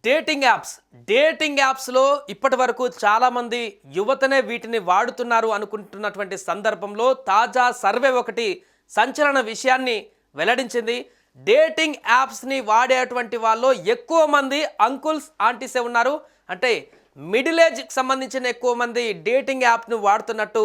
Dating యాప్స్లో ఇప్పటి వరకు చాలామంది యువతనే వీటిని వాడుతున్నారు అనుకుంటున్నటువంటి సందర్భంలో తాజా సర్వే ఒకటి సంచలన విషయాన్ని వెల్లడించింది. డేటింగ్ యాప్స్ని వాడేటువంటి వాళ్ళు ఎక్కువ మంది అంకుల్స్ ఆంటీసే ఉన్నారు. అంటే మిడిల్ ఏజ్కి సంబంధించిన ఎక్కువ మంది డేటింగ్ యాప్ను వాడుతున్నట్టు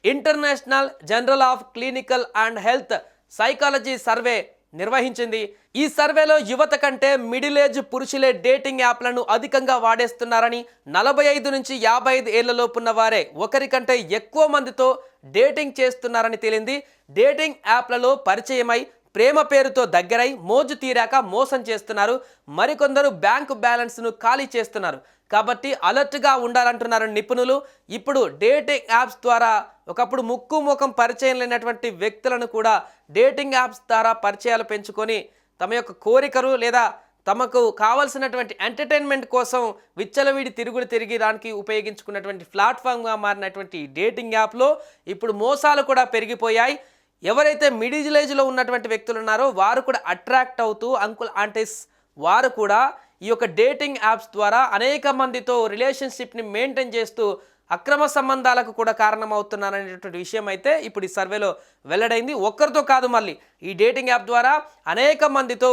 international journal of clinical and health psychology survey నిర్వహించింది. ఈ సర్వేలో యువత కంటే మిడిల్ ఏజ్ పురుషులే డేటింగ్ యాప్లను అధికంగా వాడేస్తున్నారని, 45 నుంచి 55 ఏళ్లలోపున్న వారే ఒకరికంటే ఎక్కువ మందితో డేటింగ్ చేస్తున్నారని తేలింది. డేటింగ్ యాప్లలో పరిచయమై ప్రేమ పేరుతో దగ్గరై మోజు తీరాక మోసం చేస్తున్నారు. మరికొందరు బ్యాంకు బ్యాలెన్స్ను ఖాళీ చేస్తున్నారు. కాబట్టి అలర్ట్గా ఉండాలంటున్నారు నిపుణులు. ఇప్పుడు డేటింగ్ యాప్స్ ద్వారా ఒకప్పుడు ముక్కు ముఖం పరిచయం లేనటువంటి వ్యక్తులను కూడా డేటింగ్ యాప్స్ ద్వారా పరిచయాలు పెంచుకొని తమ యొక్క కోరికలు లేదా తమకు కావాల్సినటువంటి ఎంటర్టైన్మెంట్ కోసం విచ్చలవిడి తిరుగులు తిరిగి దానికి ఉపయోగించుకున్నటువంటి ప్లాట్ఫామ్గా మారినటువంటి డేటింగ్ యాప్లో ఇప్పుడు మోసాలు కూడా పెరిగిపోయాయి. ఎవరైతే మిడిల్ ఏజ్లో ఉన్నటువంటి వ్యక్తులు ఉన్నారో వారు కూడా అట్రాక్ట్ అవుతూ అంకుల్ ఆంటీస్ వారు కూడా ఈ యొక్క డేటింగ్ యాప్స్ ద్వారా అనేక మందితో రిలేషన్షిప్ని మెయింటైన్ చేస్తూ అక్రమ సంబంధాలకు కూడా కారణమవుతున్నారనేటువంటి విషయం అయితే ఇప్పుడు ఈ సర్వేలో వెల్లడైంది. ఒక్కరితో కాదు, మళ్ళీ ఈ డేటింగ్ యాప్ ద్వారా అనేక మందితో,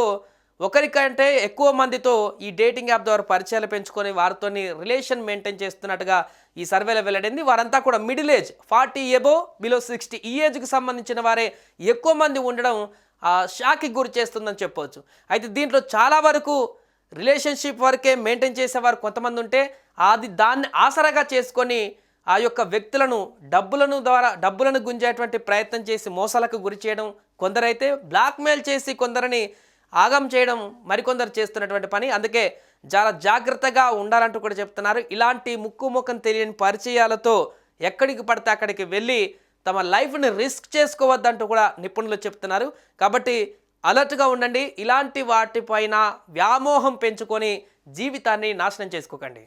ఒకరికంటే ఎక్కువ మందితో ఈ డేటింగ్ యాప్ ద్వారా పరిచయాలు పెంచుకొని వారితో రిలేషన్ మెయింటైన్ చేస్తున్నట్టుగా ఈ సర్వేలో వెల్లడైంది. వారంతా కూడా మిడిల్ ఏజ్ 40 ఎబోవ్ బిలో 60 ఈ ఏజ్కి సంబంధించిన వారే ఎక్కువ మంది ఉండడం షాక్కి గురి చేస్తుందని చెప్పవచ్చు. అయితే దీంట్లో చాలా వరకు రిలేషన్షిప్ వరకే మెయింటైన్ చేసేవారు కొంతమంది ఉంటే దాన్ని ఆసరాగా చేసుకొని ఆ యొక్క వ్యక్తులను డబ్బులను గుంజేటువంటి ప్రయత్నం చేసి మోసాలకు గురి చేయడం, కొందరైతే బ్లాక్మెయిల్ చేసి కొందరిని ఆగం చేయడం మరికొందరు చేస్తున్నటువంటి పని. అందుకే చాలా జాగ్రత్తగా ఉండాలంటూ కూడా చెప్తున్నారు. ఇలాంటి ముక్కు ముఖం తెలియని పరిచయాలతో ఎక్కడికి పడితే అక్కడికి వెళ్ళి తమ లైఫ్ని రిస్క్ చేసుకోవద్దంటూ కూడా నిపుణులు చెప్తున్నారు. కాబట్టి అలర్ట్గా ఉండండి. ఇలాంటి వాటిపైన వ్యామోహం పెంచుకొని జీవితాన్ని నాశనం చేసుకోకండి.